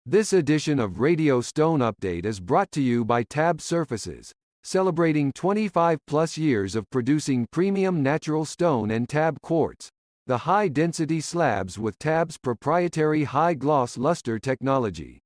This edition of Radio Stone Update is brought to you by TAB Surfaces, celebrating 25-plus years of producing premium natural stone and TAB quartz, the high-density slabs with TAB's proprietary high-gloss luster technology.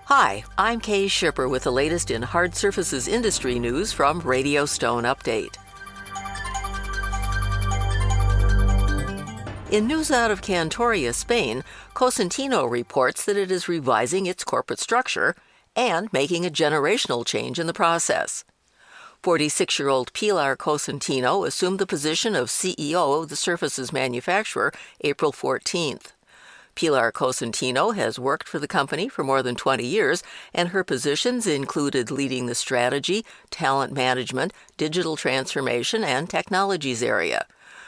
Hi, I'm Kay Shipper with the latest in hard surfaces industry news from Radio Stone Update. In news out of Cantoria, Spain, Cosentino reports that it is revising its corporate structure and making a generational change in the process. 46-year-old Pilar Cosentino assumed the position of CEO of the surfaces manufacturer April 14th. Pilar Cosentino has worked for the company for more than 20 years, and her positions included leading the strategy, talent management, digital transformation, and technologies area.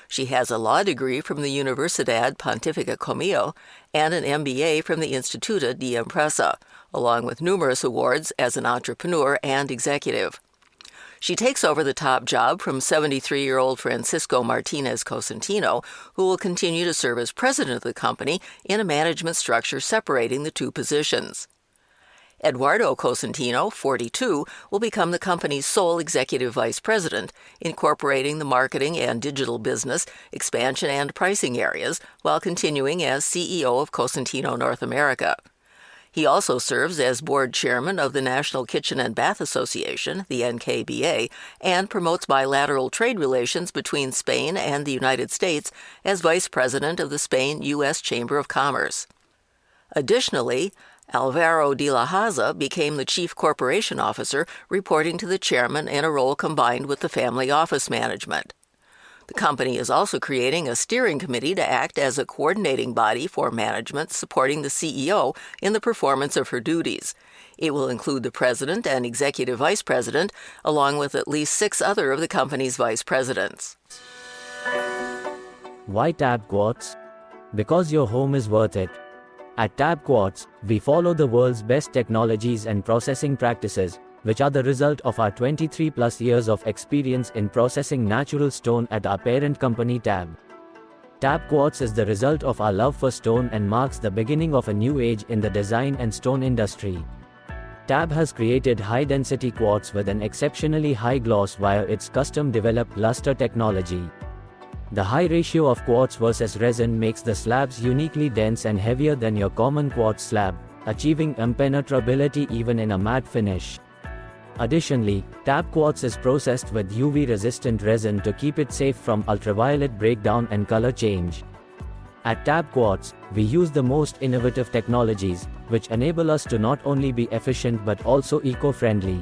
She has a law degree from the Universidad Pontificia Comillo and an MBA from the Instituto de Empresa, along with numerous awards as an entrepreneur and executive. She takes over the top job from 73-year-old Francisco Martinez Cosentino, who will continue to serve as president of the company in a management structure separating the two positions. Eduardo Cosentino, 42, will become the company's sole executive vice president, incorporating the marketing and digital business, expansion and pricing areas, while continuing as CEO of Cosentino North America. He also serves as board chairman of the National Kitchen and Bath Association, the NKBA, and promotes bilateral trade relations between Spain and the United States as vice president of the Spain-U.S. Chamber of Commerce. Additionally, Alvaro de la Haza became the chief corporation officer, reporting to the chairman in a role combined with the family office management. The company is also creating a steering committee to act as a coordinating body for management, supporting the CEO in the performance of her duties. It will include the president and executive vice president, along with at least 6 other of the company's vice presidents. Why TAB Quartz? Because your home is worth it. At TAB Quartz, we follow the world's best technologies and processing practices, which are the result of our 23-plus years of experience in processing natural stone at our parent company TAB. TAB Quartz is the result of our love for stone and marks the beginning of a new age in the design and stone industry. TAB has created high-density quartz with an exceptionally high gloss via its custom-developed luster technology. The high ratio of quartz versus resin makes the slabs uniquely dense and heavier than your common quartz slab, achieving impenetrability even in a matte finish. Additionally, TAB Quartz is processed with UV-resistant resin to keep it safe from ultraviolet breakdown and color change. At TAB Quartz, we use the most innovative technologies, which enable us to not only be efficient but also eco-friendly.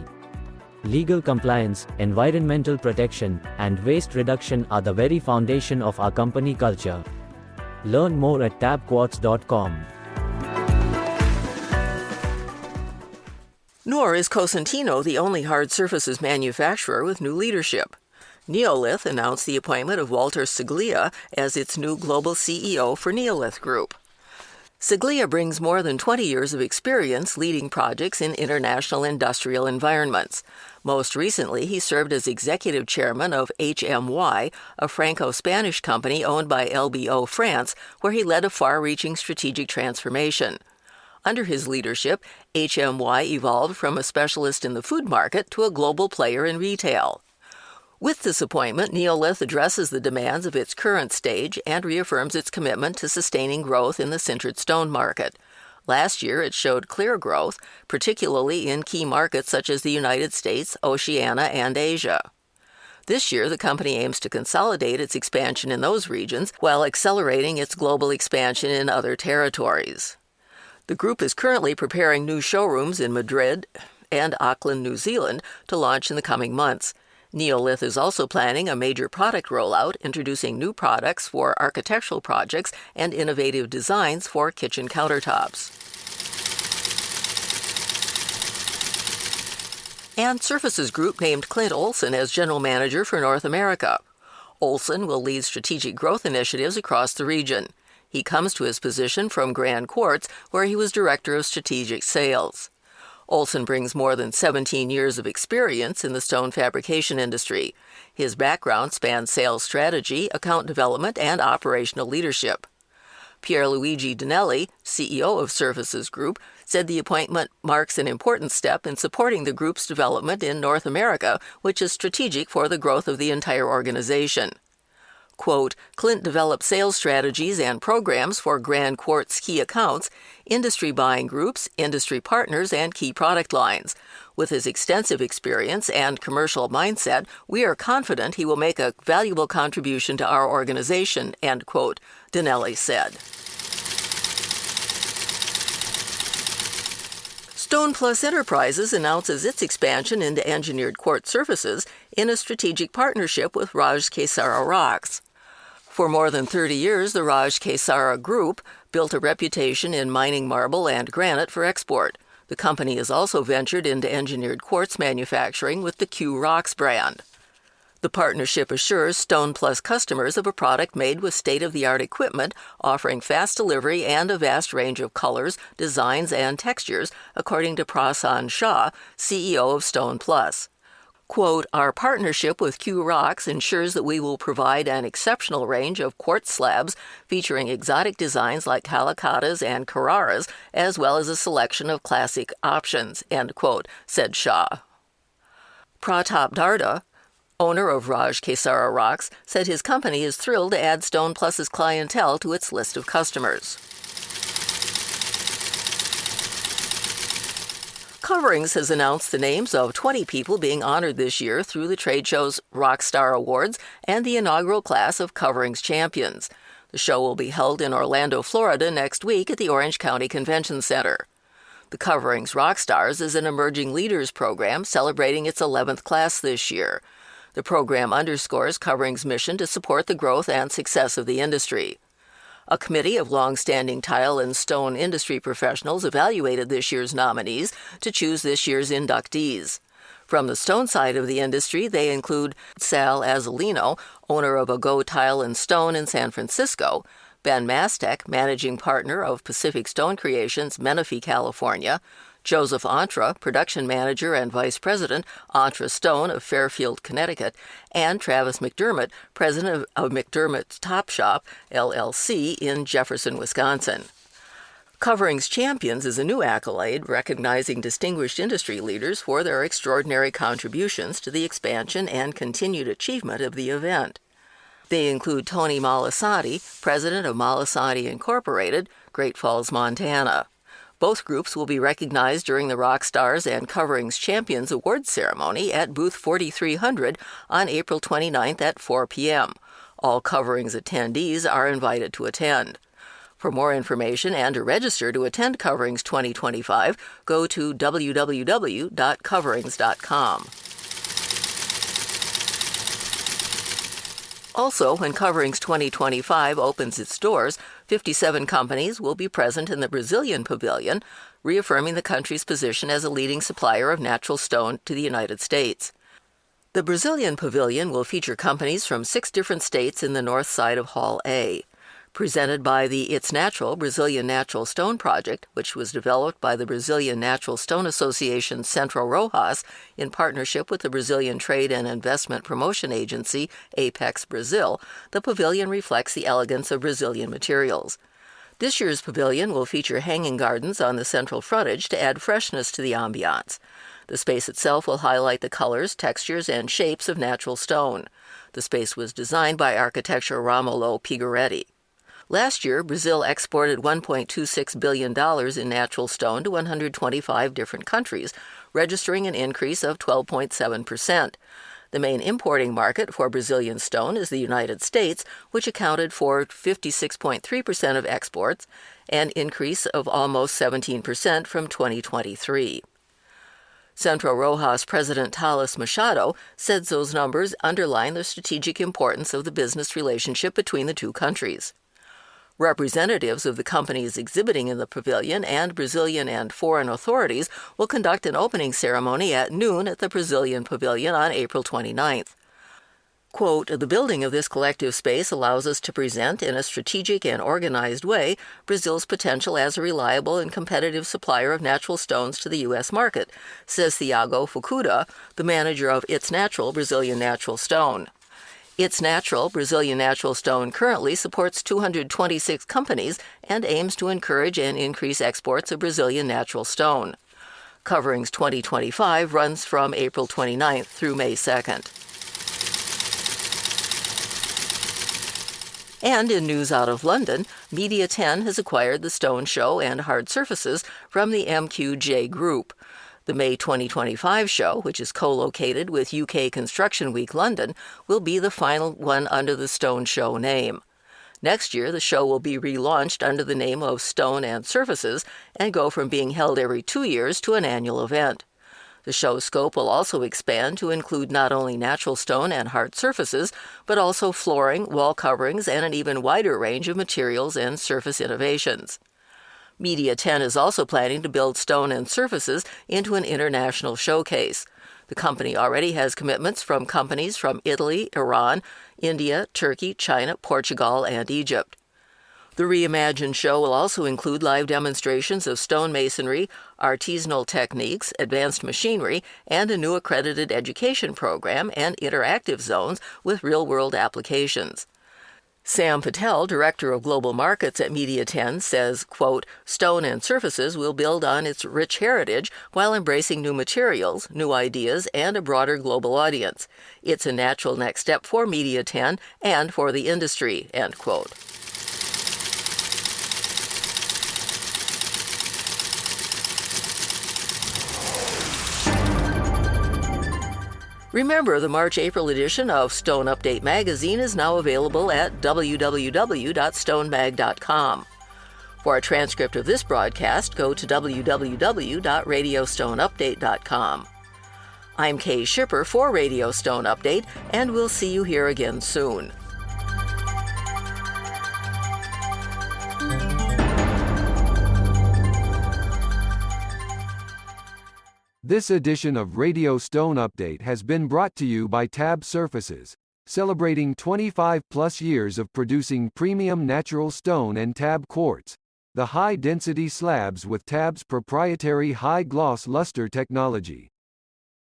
Legal compliance, environmental protection, and waste reduction are the very foundation of our company culture. Learn more at tabquartz.com. Nor is Cosentino the only hard surfaces manufacturer with new leadership. Neolith announced the appointment of Walter Siglia as its new global CEO for Neolith Group. Siglia brings more than 20 years of experience leading projects in international industrial environments. Most recently, he served as executive chairman of HMY, a Franco-Spanish company owned by LBO France, where he led a far-reaching strategic transformation. Under his leadership, HMY evolved from a specialist in the food market to a global player in retail. With this appointment, Neolith addresses the demands of its current stage and reaffirms its commitment to sustaining growth in the sintered stone market. Last year, it showed clear growth, particularly in key markets such as the United States, Oceania, and Asia. This year, the company aims to consolidate its expansion in those regions while accelerating its global expansion in other territories. The group is currently preparing new showrooms in Madrid and Auckland, New Zealand, to launch in the coming months. Neolith is also planning a major product rollout, introducing new products for architectural projects and innovative designs for kitchen countertops. And Surfaces Group named Klint Olsen as general manager for North America. Olsen will lead strategic growth initiatives across the region. He comes to his position from Grand Quartz, where he was director of strategic sales. Olsen brings more than 17 years of experience in the stone fabrication industry. His background spans sales strategy, account development, and operational leadership. Pierluigi Dinelli, CEO of Services Group, said the appointment marks an important step in supporting the group's development in North America, which is strategic for the growth of the entire organization. Quote, Klint develops sales strategies and programs for Grand Quartz key accounts, industry buying groups, industry partners, and key product lines. With his extensive experience and commercial mindset, we are confident he will make a valuable contribution to our organization, end quote, Dinelli said. Stone Plus Enterprises announces its expansion into engineered quartz surfaces in a strategic partnership with Raj Kesara Rocks. For more than 30 years, the Raj Kesara Group built a reputation in mining marble and granite for export. The company has also ventured into engineered quartz manufacturing with the Q Rocks brand. The partnership assures Stone Plus customers of a product made with state-of-the-art equipment, offering fast delivery and a vast range of colors, designs, and textures, according to Prasan Shah, CEO of Stone Plus. Quote, our partnership with Q Rocks ensures that we will provide an exceptional range of quartz slabs featuring exotic designs like halacatas and Carraras, as well as a selection of classic options, end quote, said Shah. Pratap Darda, owner of Raj Kesara Rocks, said his company is thrilled to add Stone Plus's clientele to its list of customers. Coverings has announced the names of 20 people being honored this year through the trade show's Rockstar Awards and the inaugural class of Coverings Champions. The show will be held in Orlando, Florida next week at the Orange County Convention Center. The Coverings Rockstars is an emerging leaders program celebrating its 11th class this year. The program underscores Coverings' mission to support the growth and success of the industry. A committee of long-standing tile and stone industry professionals evaluated this year's nominees to choose this year's inductees. From the stone side of the industry, they include Sal Azzolino, owner of Go Tile and Stone in San Francisco, Ben Mastek, managing partner of Pacific Stone Creations, Menifee, California, Joseph Antra, production manager and vice president, Antra Stone of Fairfield, Connecticut, and Travis McDermott, president of McDermott's Top Shop, LLC, in Jefferson, Wisconsin. Coverings Champions is a new accolade recognizing distinguished industry leaders for their extraordinary contributions to the expansion and continued achievement of the event. They include Tony Malasati, president of Malasati Incorporated, Great Falls, Montana. Both groups will be recognized during the Rockstars and Coverings Champions Awards ceremony at booth 4300 on April 29th at 4 p.m. All Coverings attendees are invited to attend. For more information and to register to attend Coverings 2025, go to www.coverings.com. Also, when Coverings 2025 opens its doors, 57 companies will be present in the Brazilian pavilion, reaffirming the country's position as a leading supplier of natural stone to the United States. The Brazilian pavilion will feature companies from 6 different states in the north side of Hall A. Presented by the It's Natural Brazilian Natural Stone Project, which was developed by the Brazilian Natural Stone Association Centro Rojas in partnership with the Brazilian Trade and Investment Promotion Agency, Apex Brazil, the pavilion reflects the elegance of Brazilian materials. This year's pavilion will feature hanging gardens on the central frontage to add freshness to the ambiance. The space itself will highlight the colors, textures, and shapes of natural stone. The space was designed by architecture Romolo Pigoretti. Last year, Brazil exported $1.26 billion in natural stone to 125 different countries, registering an increase of 12.7%. The main importing market for Brazilian stone is the United States, which accounted for 56.3% of exports, an increase of almost 17% from 2023. Centro Rojas President Thales Machado said those numbers underline the strategic importance of the business relationship between the two countries. Representatives of the companies exhibiting in the pavilion and Brazilian and foreign authorities will conduct an opening ceremony at noon at the Brazilian pavilion on April 29th. Quote, the building of this collective space allows us to present in a strategic and organized way Brazil's potential as a reliable and competitive supplier of natural stones to the U.S. market, says Thiago Fukuda, the manager of It's Natural Brazilian Natural Stone. Its natural Brazilian natural stone currently supports 226 companies and aims to encourage and increase exports of Brazilian natural stone. Coverings 2025 runs from April 29th through May 2nd. And in news out of London, Media 10 has acquired the stone show and hard surfaces from the MQJ Group. The May 2025 show, which is co-located with UK Construction Week London, will be the final one under the Stone Show name. Next year, the show will be relaunched under the name of Stone and Surfaces and go from being held every 2 years to an annual event. The show's scope will also expand to include not only natural stone and hard surfaces, but also flooring, wall coverings, and an even wider range of materials and surface innovations. Media 10 is also planning to build Stone and Surfaces into an international showcase. The company already has commitments from companies from Italy, Iran, India, Turkey, China, Portugal, and Egypt. The reimagined show will also include live demonstrations of stonemasonry, artisanal techniques, advanced machinery, and a new accredited education program and interactive zones with real-world applications. Sam Patel, Director of Global Markets at Media 10, says, quote, "Stone and Surfaces will build on its rich heritage while embracing new materials, new ideas, and a broader global audience. It's a natural next step for Media 10 and for the industry," end quote. Remember, the March-April edition of Stone Update magazine is now available at www.stonemag.com. For a transcript of this broadcast, go to www.radiostoneupdate.com. I'm Kay Shipper for Radio Stone Update, and we'll see you here again soon. This edition of Radio Stone Update has been brought to you by TAB Surfaces, celebrating 25-plus years of producing premium natural stone and TAB quartz, the high-density slabs with TAB's proprietary high-gloss luster technology.